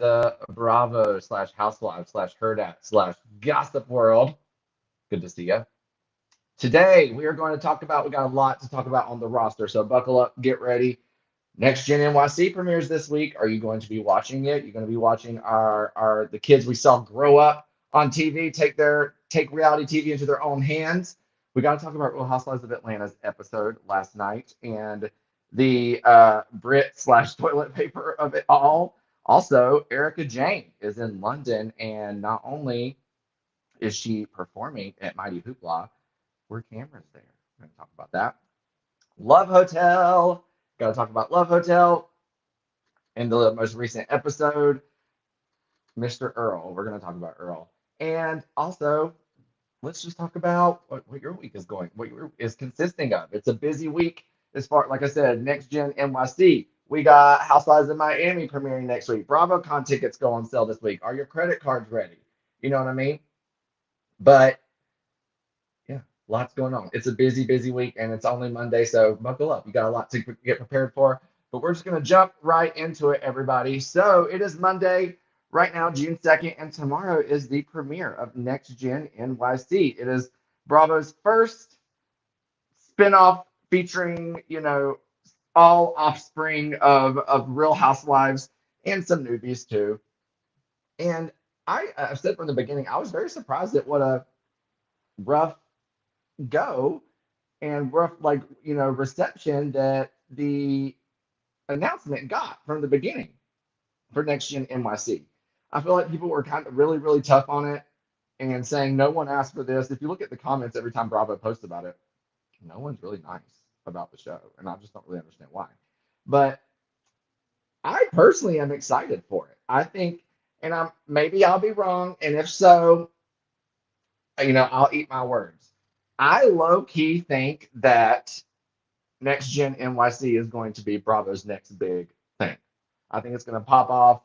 the Bravo slash Housewives slash Hurrdat slash Gossip World. Good to see you. Today, we are going to talk about, we got a lot to talk about on the roster, so buckle up, get ready. Next Gen NYC premieres this week. Are you going to be watching it? You're going to be watching our the kids we saw grow up on TV, take reality TV into their own hands. We got to talk about Real Housewives of Atlanta's episode last night and the Brit slash toilet paper of it all. Also, Erika Jayne is in London, and not only is she performing at Mighty Hoopla, were cameras there. We're going to talk about that. Love Hotel. Got to talk about Love Hotel in the most recent episode. Mr. Earl. We're going to talk about Earl. And also, let's just talk about what your week is going, what your is consisting of. It's a busy week as far, like I said, Next Gen NYC. We got Housewives in Miami premiering next week. BravoCon tickets go on sale this week. Are your credit cards ready? You know what I mean? But yeah, lots going on. It's a busy, busy week, and it's only Monday, so buckle up. You got a lot to get prepared for. But we're just going to jump right into it, everybody. So it is Monday right now, June 2nd, and tomorrow is the premiere of Next Gen NYC. It is Bravo's first spinoff featuring, all offspring of Real Housewives and some newbies too. And I've said from the beginning, I was very surprised at what a rough go and rough reception that the announcement got from the beginning for Next Gen NYC. I feel like people were kind of really, really tough on it and saying no one asked for this. If you look at the comments every time Bravo posts about it, no one's really nice about the show, and I just don't really understand why. But I personally am excited for it. I think, and maybe I'll be wrong, and if so, I'll eat my words. I low key think that Next Gen NYC is going to be Bravo's next big thing. I think it's going to pop off,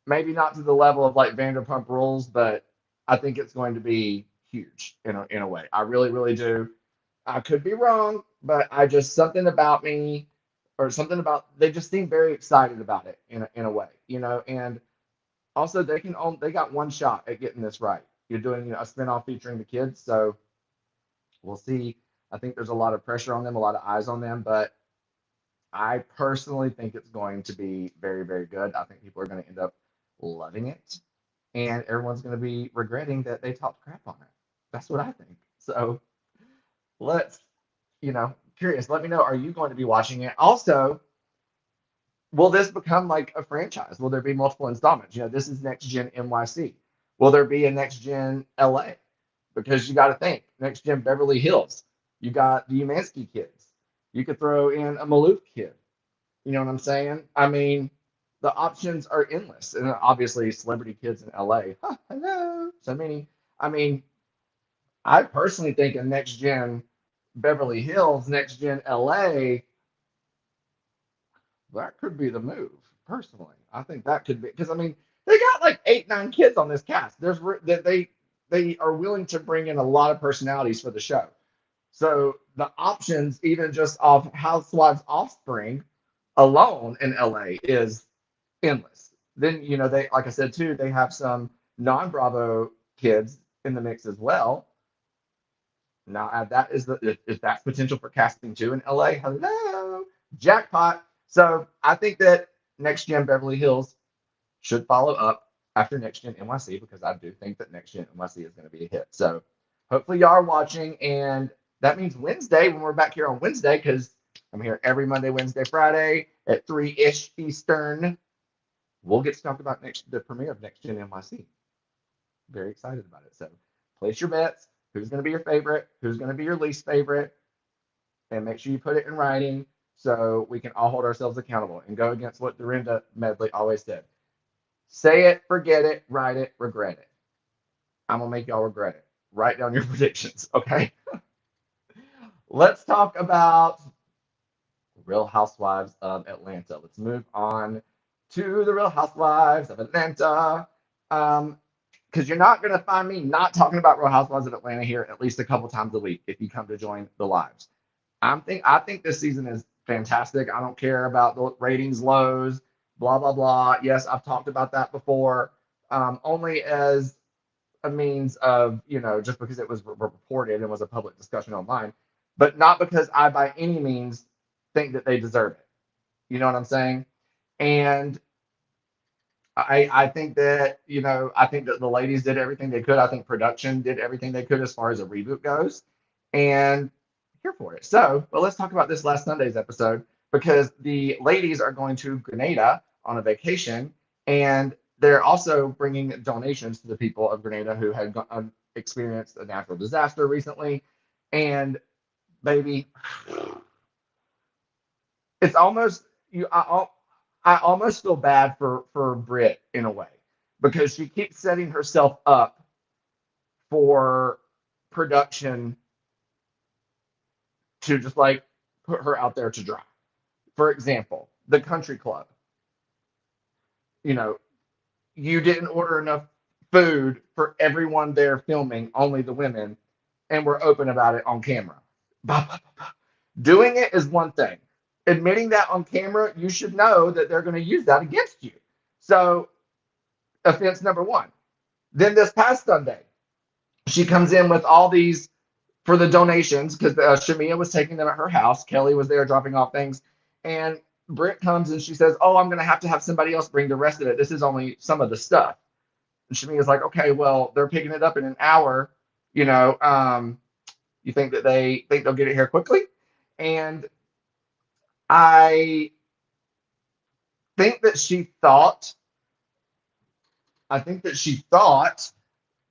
maybe not to the level of like Vanderpump Rules, but I think it's going to be huge in a way. I really, really do. I could be wrong, but something about me or something about they just seem very excited about it in a way, and also they got one shot at getting this right. You're doing a spinoff featuring the kids, so we'll see. I think there's a lot of pressure on them, a lot of eyes on them, but I personally think it's going to be very, very good. I think people are going to end up loving it, and everyone's going to be regretting that they talked crap on it. That's what I think. So let's, curious. Let me know. Are you going to be watching it? Also, will this become like a franchise? Will there be multiple installments? This is Next Gen NYC. Will there be a Next Gen LA? Because you got to think Next Gen Beverly Hills. You got the Umansky kids. You could throw in a Maloof kid. You know what I'm saying? I mean, the options are endless. And obviously, celebrity kids in LA. Hello. So many. I mean, I personally think a Next Gen Beverly Hills, Next Gen LA, that could be the move. Personally, I think that could be because I mean they got like 8, 9 kids on this cast. There's that they are willing to bring in a lot of personalities for the show. So the options, even just off Housewives Offspring alone in LA, is endless. Then they, like I said too, they have some non-Bravo kids in the mix as well. Now add that if that's potential for casting too in LA. Hello, jackpot. So I think that Next Gen Beverly Hills should follow up after Next Gen NYC because I do think that Next Gen NYC is going to be a hit. So hopefully y'all are watching, and that means Wednesday when we're back here on Wednesday because I'm here every Monday, Wednesday, Friday at 3-ish Eastern. We'll get to talk about the premiere of Next Gen NYC. Very excited about it. So place your bets. Who's going to be your favorite? Who's going to be your least favorite? And make sure you put it in writing so we can all hold ourselves accountable and go against what Dorinda Medley always said. Say it, forget it, write it, regret it. I'm going to make y'all regret it. Write down your predictions, okay? Let's talk about Real Housewives of Atlanta. Let's move on to the Real Housewives of Atlanta. Because you're not going to find me not talking about Real Housewives of Atlanta here at least a couple times a week if you come to join the lives. I think this season is fantastic. I don't care about the ratings lows, blah, blah, blah. Yes, I've talked about that before, only as a means of, just because it was reported and was a public discussion online, but not because I by any means think that they deserve it. You know what I'm saying? And I think that, I think that the ladies did everything they could. I think production did everything they could as far as a reboot goes. And here for it. So, well, let's talk about this last Sunday's episode because the ladies are going to Grenada on a vacation, and they're also bringing donations to the people of Grenada who had experienced a natural disaster recently. And baby, it's almost you. I almost feel bad for Brit in a way because she keeps setting herself up for production to just like put her out there to dry. For example, the country club. You know, you didn't order enough food for everyone there filming, only the women, and we're open about it on camera. Doing it is one thing. Admitting that on camera, you should know that they're going to use that against you. So, offense number one. Then this past Sunday, she comes in with all these for the donations because Shamia was taking them at her house. Kelly was there dropping off things. And Britt comes and she says, "Oh, I'm going to have somebody else bring the rest of it. This is only some of the stuff." And Shamia's like, "Okay, well, they're picking it up in an hour. You know, you think that they think they'll get it here quickly?" And I think that she thought, I think that she thought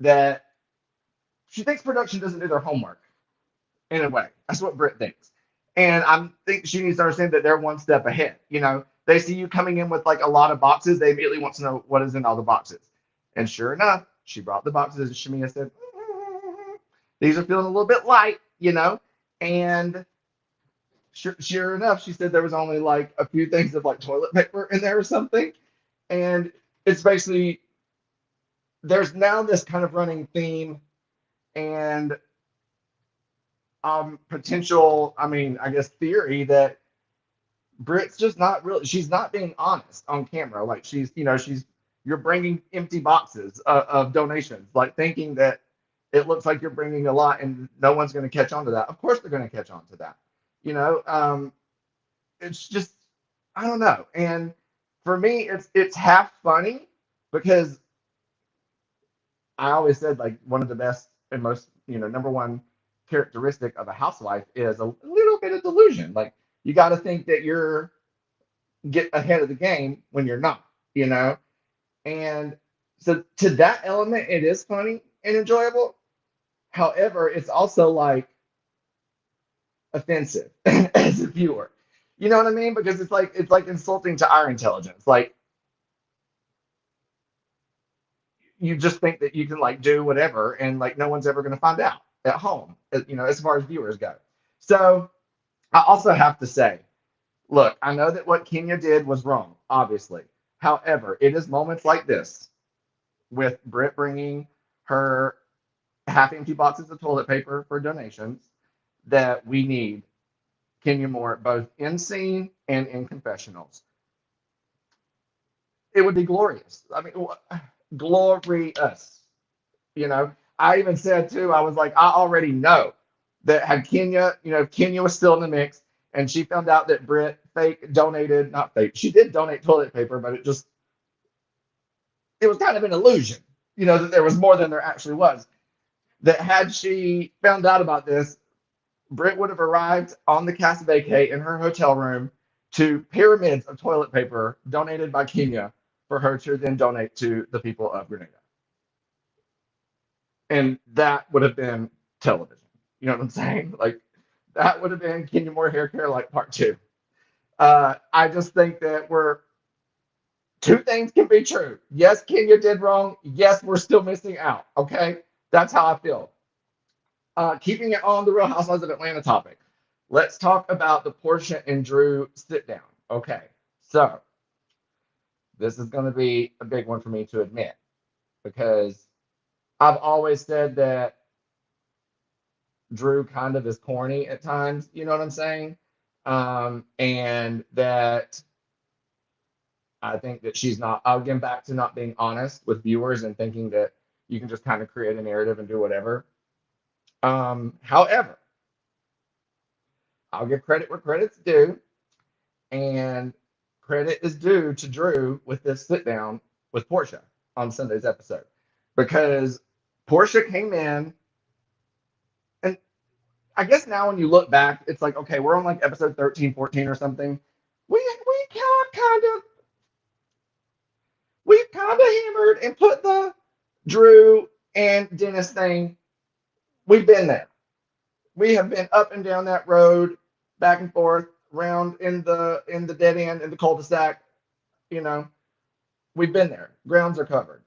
that she thinks production doesn't do their homework in a way. That's what Britt thinks. And I think she needs to understand that they're one step ahead. They see you coming in with like a lot of boxes. They immediately want to know what is in all the boxes. And sure enough, she brought the boxes. And Shamia said, "These are feeling a little bit light. And sure enough, she said there was only like a few things of like toilet paper in there or something. And it's basically, there's now this kind of running theme and potential, I guess, theory that Britt's just not really, she's not being honest on camera. Like you're bringing empty boxes of donations, like thinking that it looks like you're bringing a lot and no one's going to catch on to that. Of course they're going to catch on to that. It's just, I don't know. And for me, it's half funny because I always said like one of the best and most, number one characteristic of a housewife is a little bit of delusion. Like you got to think that you're get ahead of the game when you're not. And so to that element, it is funny and enjoyable. However, it's also like offensive as a viewer. You know what I mean? Because it's like insulting to our intelligence. Like you just think that you can like do whatever and like no one's ever going to find out at home, as far as viewers go. So I also have to say, look, I know that what Kenya did was wrong, obviously. However, it is moments like this with Britt bringing her half-empty boxes of toilet paper for donations that we need Kenya Moore both in scene and in confessionals. It would be glorious. Glorious. I even said too, I was like, I already know that had Kenya, if Kenya was still in the mix and she found out that Britt not fake, she did donate toilet paper, but it was kind of an illusion, that there was more than there actually was. That had she found out about this, Britt would have arrived on the Casa Vacay in her hotel room to pyramids of toilet paper donated by Kenya for her to then donate to the people of Grenada. And that would have been television. You know what I'm saying? Like that would have been Kenya Moore Hair Care like part two. I just think that two things can be true. Yes, Kenya did wrong. Yes, we're still missing out. Okay, that's how I feel. Keeping it on the Real Housewives of Atlanta topic, let's talk about the Portia and Drew sit down. Okay, so this is going to be a big one for me to admit because I've always said that Drew kind of is corny at times. You know what I'm saying? And that I think that she's not, again, back to not being honest with viewers and thinking that you can just kind of create a narrative and do whatever. However, I'll give credit where credit's due, and credit is due to Drew with this sit down with Portia on Sunday's episode, because Portia came in, and I guess now when you look back, it's like, okay, we're on like episode 13, 14 or something. Kind of we kind of hammered and put the Drew and Dennis thing. We've been there. We have been up and down that road, back and forth, round in the dead end, in the cul-de-sac. You know, we've been there. Grounds are covered.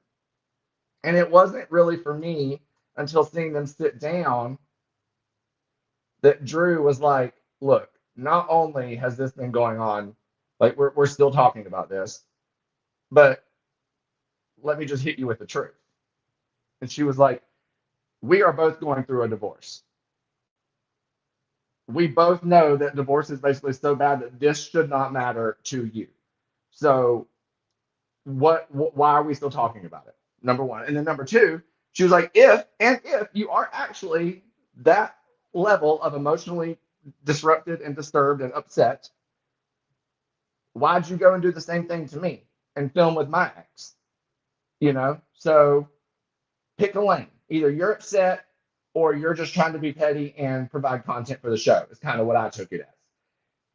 And it wasn't really for me until seeing them sit down that Drew was like, look, not only has this been going on, like we're still talking about this, but let me just hit you with the truth. And she was like, we are both going through a divorce. We both know that divorce is basically so bad that this should not matter to you. So why are we still talking about it? Number one. And then number two, she was like, if you are actually that level of emotionally disrupted and disturbed and upset, why'd you go and do the same thing to me and film with my ex? You know, so pick a lane. Either you're upset or you're just trying to be petty and provide content for the show. It's kind of what I took it as.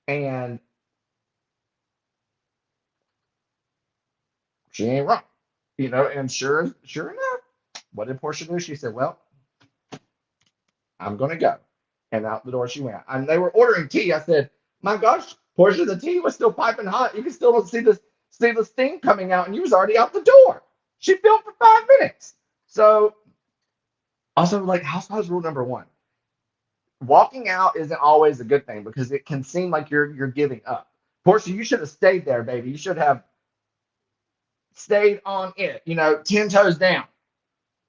And she ain't wrong, you know. And sure enough, what did Portia do? She said, well, I'm going to go. And out the door she went. And they were ordering tea. I said, my gosh, Portia, the tea was still piping hot. You can still see the steam coming out, and you was already out the door. She filmed for 5 minutes. So, also, like, Housewives rule number one, walking out isn't always a good thing because it can seem like you're giving up. Portia, you should have stayed there, baby. You should have stayed on it, 10 toes down.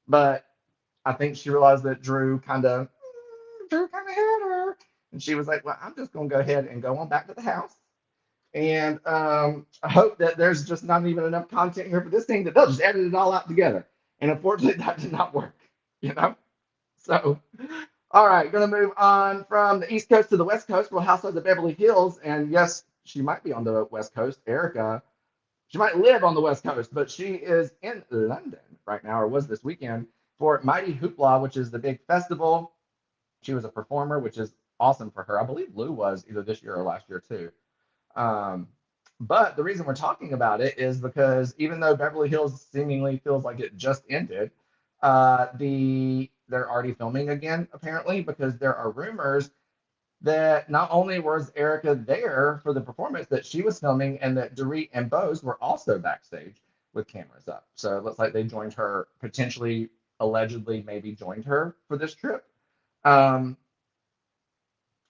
But I think she realized that Drew kind of had her. And she was like, well, I'm just going to go ahead and go on back to the house. And I hope that there's just not even enough content here for this thing that they'll just edit it all out together. And unfortunately, that did not work, So, all right, going to move on from the East Coast to the West Coast. Well, Housewives of Beverly Hills. And yes, she might be on the West Coast. Erika, she might live on the West Coast, but she is in London right now, or was this weekend, for Mighty Hoopla, which is the big festival. She was a performer, which is awesome for her. I believe Lou was either this year or last year too. But the reason we're talking about it is because even though Beverly Hills seemingly feels like it just ended, they're already filming again, apparently, because there are rumors that not only was Erika there for the performance that she was filming, and that Dorit and Bose were also backstage with cameras up. So it looks like they joined her, potentially, allegedly, maybe joined her for this trip. Kind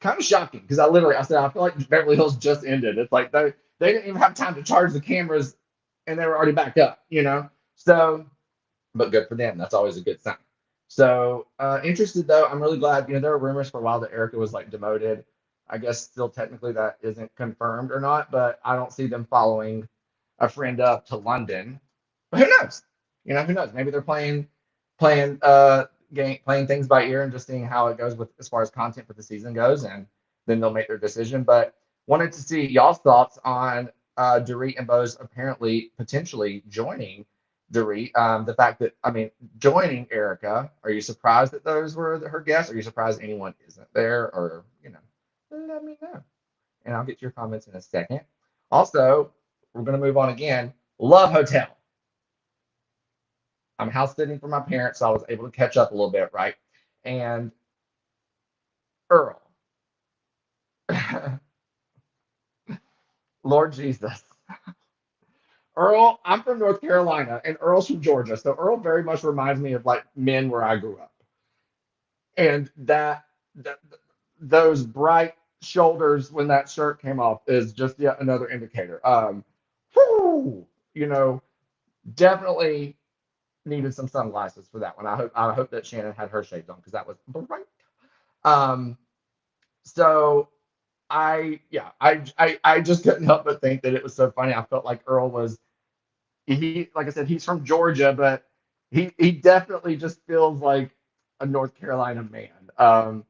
of shocking because I said, I feel like Beverly Hills just ended. It's like they didn't even have time to charge the cameras and they were already backed up, So, but good for them. That's always a good sign. So, interested though. I'm really glad, there were rumors for a while that Erika was like demoted. I guess still technically that isn't confirmed or not, but I don't see them following a friend up to London. But who knows? Who knows? Maybe they're playing things by ear and just seeing how it goes with as far as content for the season goes, and then they'll make their decision. But wanted to see y'all's thoughts on Dorit and Bose apparently potentially joining Dorit. The fact that, joining Erika. Are you surprised that those were her guests? Are you surprised anyone isn't there? Or, let me know. And I'll get to your comments in a second. Also, we're going to move on again. Love Hotel. I'm house sitting for my parents, so I was able to catch up a little bit, right? And Earl, Lord Jesus. Earl, I'm from North Carolina, and Earl's from Georgia. So Earl very much reminds me of like men where I grew up. And those bright shoulders when that shirt came off is just yet another indicator. Definitely needed some sunglasses for that one. I hope that Shannon had her shades on because that was bright. So I just couldn't help but think that it was so funny. I felt like Earl was like I said, he's from Georgia, but he definitely just feels like a North Carolina man.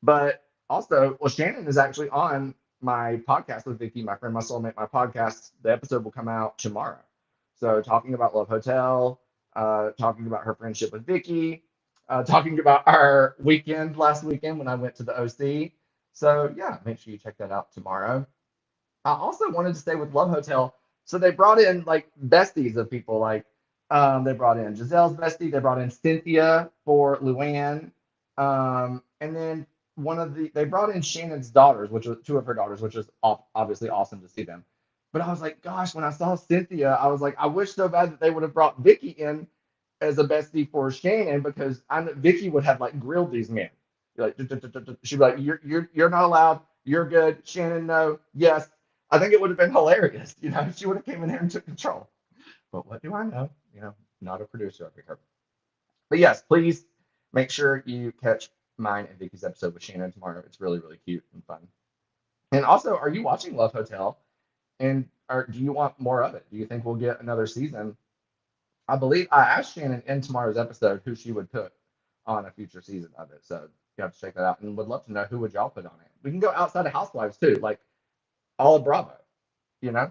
But also, well, Shannon is actually on my podcast with Vicky, my friend, my soulmate. My podcast, the episode will come out tomorrow. So talking about Love Hotel, talking about her friendship with Vicky, talking about our weekend last weekend when I went to the OC. So yeah, make sure you check that out tomorrow. I also wanted to stay with Love Hotel. So they brought in like besties of people. Like they brought in Giselle's bestie. They brought in Cynthia for Luann. And then they brought in Shannon's daughters, which was two of her daughters, which was obviously awesome to see them. But I was like, gosh, when I saw Cynthia, I was like, I wish so bad that they would have brought Vicky in as a bestie for Shannon because I know Vicky would have like grilled these men. Like she'd be like, you're not allowed. You're good. Shannon, no. Yes. I think it would have been hilarious. She would have came in here and took control. But what do I know? Not a producer over here. But yes, please make sure you catch mine and Vicky's episode with Shannon tomorrow. It's really, really cute and fun. And also, are you watching Love Hotel? And do you want more of it? Do you think we'll get another season? I believe I asked Shannon in tomorrow's episode who she would put on a future season of it. So you have to check that out. And would love to know who would y'all put on it. We can go outside of Housewives too, like all of Bravo, you know?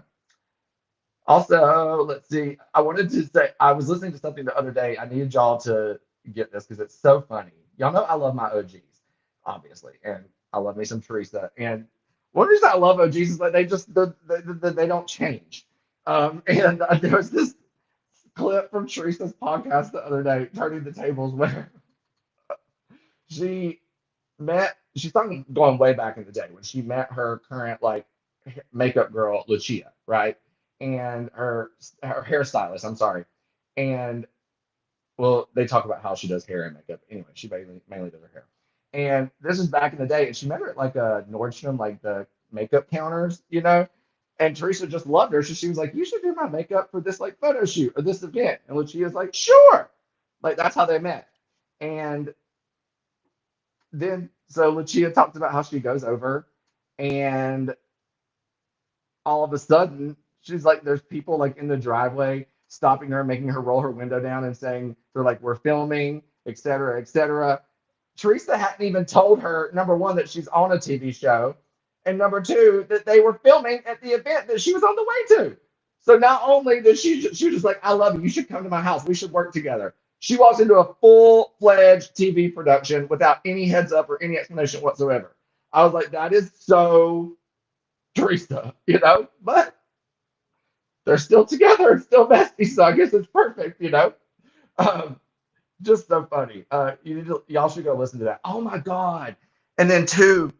Also, let's see. I wanted to say I was listening to something the other day. I needed y'all to get this because it's so funny. Y'all know I love my OGs, obviously, and I love me some Teresa. And one reason I love OGs is that they don't change. And there was this clip from Teresa's podcast the other day, Turning the Tables, where she she's talking going way back in the day when she met her current like makeup girl, Lucia, right? And her hairstylist, I'm sorry. And well, they talk about how she does hair and makeup. Anyway, she mainly does her hair. And this is back in the day, and she met her at like a Nordstrom, like the makeup counters. And Teresa just loved her. So she was like, "You should do my makeup for this like photo shoot or this event." And Lucia's like, "Sure." Like that's how they met. And then so Lucia talked about how she goes over, and all of a sudden she's like, there's people like in the driveway stopping her, making her roll her window down and saying they're like, we're filming, et cetera, et cetera. Teresa hadn't even told her, number one, that she's on a TV show, and number two, that they were filming at the event that she was on the way to. So not only did she was just like, I love you, you should come to my house, we should work together. She walks into a full-fledged TV production without any heads up or any explanation whatsoever. I was like, that is so Teresa. But they're still together, still besties, so I guess it's perfect. Um, just so funny. Y'all should go listen to that. Oh my God. And then two,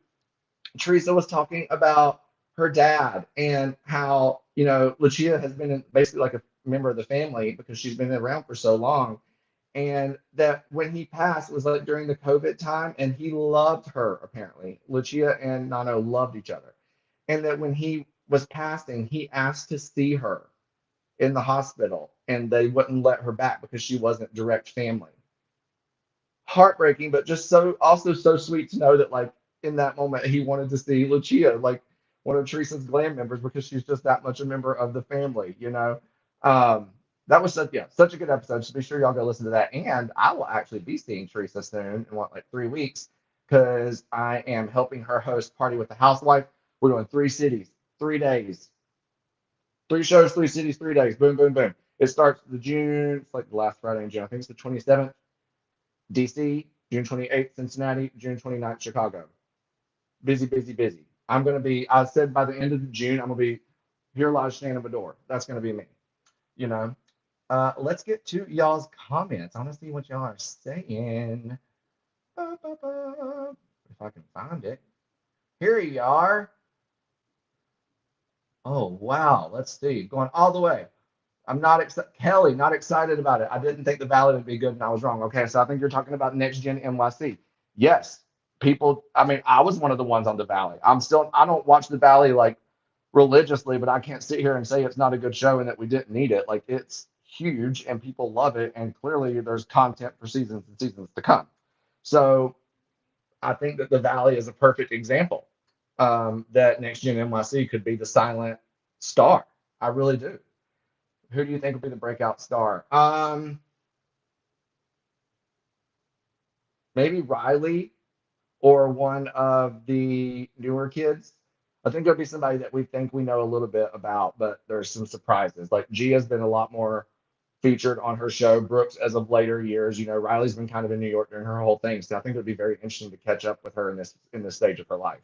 Teresa was talking about her dad and how, Lucia has been basically like a member of the family because she's been around for so long. And that when he passed, it was like during the COVID time, and he loved her, apparently. Lucia and Nano loved each other. And that when he was passing, he asked to see her in the hospital, and they wouldn't let her back because she wasn't direct family. Heartbreaking, but just also so sweet to know that like in that moment he wanted to see Lucia, like one of Teresa's glam members, because she's just that much a member of the family. That was such a good episode. So be sure y'all go listen to that. And I will actually be seeing Teresa soon in like 3 weeks because I am helping her host Party with the Housewife. We're doing 3 cities, 3 days, 3 shows, 3 cities, 3 days. Boom, boom, boom. It starts it's like the last Friday in June. I think it's the 27th. DC, June 28th, Cincinnati, June 29th, Chicago. Busy, busy, busy. I said by the end of June, I'm going to be here live Shannon Bador. That's going to be me. Let's get to y'all's comments. I want to see what y'all are saying. If I can find it. Here you are. Oh, wow. Let's see. Going all the way. I'm not Kelly, not excited about it. I didn't think the Valley would be good, and I was wrong. Okay, so I think you're talking about Next Gen NYC. Yes, people. I mean, I was one of the ones on the Valley. I don't watch the Valley like religiously, but I can't sit here and say it's not a good show and that we didn't need it. Like it's huge and people love it, and clearly there's content for seasons and seasons to come. So I think that the Valley is a perfect example. that Next Gen NYC could be the silent star. I really do. Who do you think will be the breakout star? Maybe Riley or one of the newer kids. I think it'll be somebody that we think we know a little bit about, but there's some surprises. Like Gia's been a lot more featured on her show. Brooks, as of later years, Riley's been kind of in New York during her whole thing. So I think it would be very interesting to catch up with her in this stage of her life.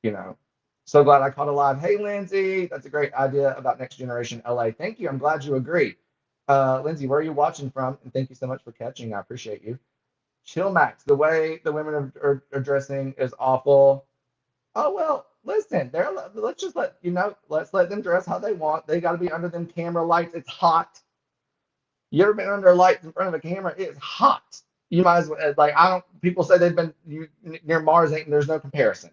You know, so glad I caught a live. Hey, Lindsay, that's a great idea about Next Generation LA. Thank you. I'm glad you agree. Lindsay, where are you watching from? And thank you so much for catching. I appreciate you. Chill Max, the way the women are dressing is awful. Oh well, listen, let's just let's let them dress how they want. They got to be under them camera lights. It's hot. You ever been under lights in front of a camera? It's hot. You might as well like I don't. People say they've been near Mars, and there's no comparison.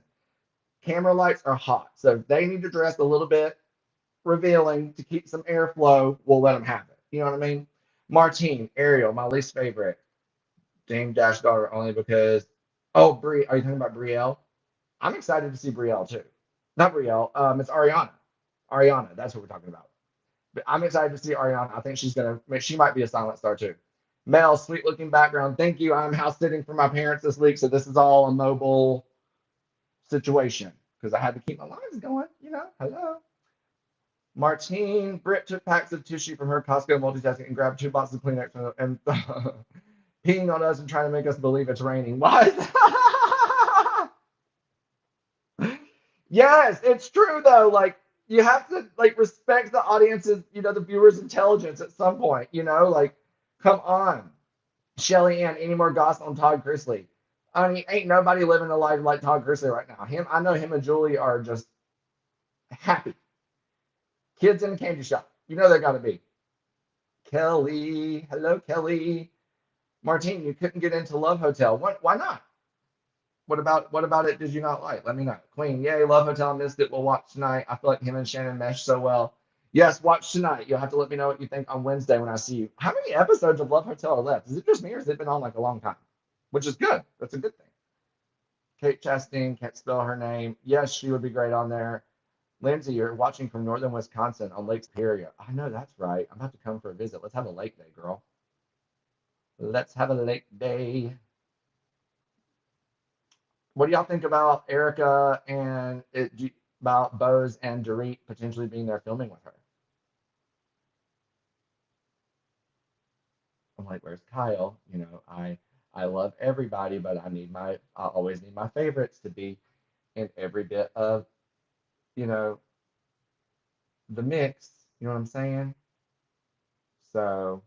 Camera lights are hot, so if they need to dress a little bit revealing to keep some airflow, we'll let them have it. You know what I mean? Martine, Ariel, my least favorite. Dame Dash daughter only because Brie, are you talking about Brielle? I'm excited to see Brielle too. Not Brielle, it's Ariana. Ariana, that's what we're talking about. But I'm excited to see Ariana. I think she might be a silent star too. Mel, sweet looking background. Thank you. I'm house sitting for my parents this week, so this is all a mobile situation because I had to keep my lines going. Hello. Martine, Britt took packs of tissue from her Costco multitasking and grabbed 2 boxes of Kleenex and peeing on us and trying to make us believe it's raining. What? Yes, it's true though. Like you have to respect the audience's, the viewers' intelligence at some point. Like come on, Shelly Ann. Any more gossip on Todd Chrisley? I mean, ain't nobody living a life like Todd Chrisley right now. I know him and Julie are just happy. Kids in a candy shop. They got to be. Kelly, hello Kelly. Martine, you couldn't get into Love Hotel. Why not? What about it did you not like? Let me know. Queen, yay, Love Hotel, missed it. We'll watch tonight. I feel like him and Shannon mesh so well. Yes, watch tonight. You'll have to let me know what you think on Wednesday when I see you. How many episodes of Love Hotel are left? Is it just me or has it been on like a long time? Which is good. That's a good thing. Kate Chastain, can't spell her name. Yes, she would be great on there. Lindsay, you're watching from northern Wisconsin on Lake Superior. I know that's right. I'm about to come for a visit. Let's have a lake day, girl. Let's have a lake day. What do y'all think about Erika and about Bose and Dorit potentially being there filming with her? I'm like, where's Kyle? I love everybody, but I always need my favorites to be in every bit of, the mix. You know what I'm saying? So,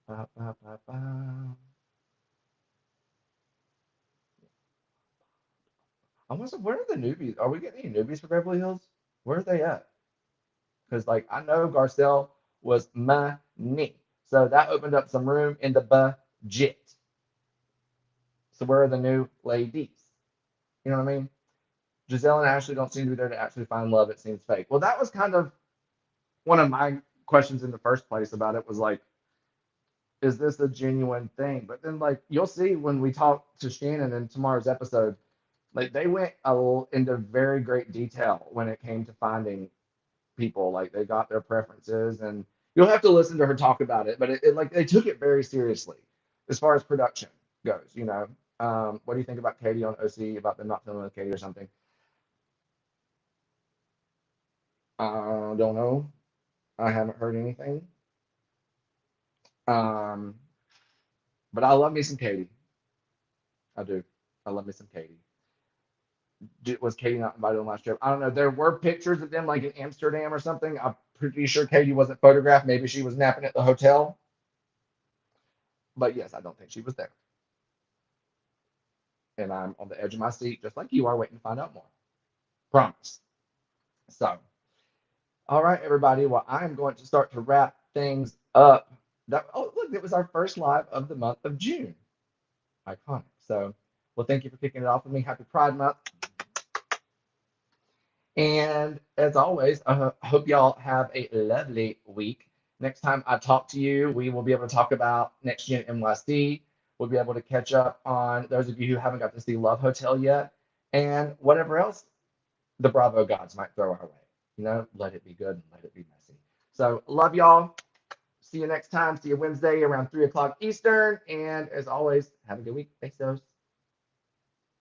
ba, ba, ba, ba. I wonder where are the newbies? Are we getting any newbies for Beverly Hills? Where are they at? Because I know Garcelle was money, so that opened up some room in the budget. So where are the new ladies? You know what I mean? Giselle and Ashley don't seem to be there to actually find love. It seems fake. Well, that was kind of one of my questions in the first place about it was like, is this a genuine thing? But then you'll see when we talk to Shannon in tomorrow's episode, they went into very great detail when it came to finding people. Like they got their preferences, and you'll have to listen to her talk about it. But they took it very seriously as far as production goes. What do you think about Katie on OC about them not filming with Katie or something? Don't know. I haven't heard anything. But I love me some Katie. I do. I love me some Katie. Was Katie not invited on last trip? I don't know. There were pictures of them like in Amsterdam or something. I'm pretty sure Katie wasn't photographed. Maybe she was napping at the hotel. But yes, I don't think she was there. And I'm on the edge of my seat, just like you are, waiting to find out more. Promise. So, all right, everybody. Well, I'm going to start to wrap things up. Look, it was our first live of the month of June. Iconic. So, well, thank you for kicking it off with me. Happy Pride Month. And as always, I hope y'all have a lovely week. Next time I talk to you, we will be able to talk about Next Gen NYC. We'll be able to catch up on those of you who haven't got to see Love Hotel yet. and whatever else the Bravo gods might throw our way. You know, let it be good and let it be messy. So love y'all. See you next time. See you Wednesday around 3 o'clock Eastern. And as always, have a good week. Thanks,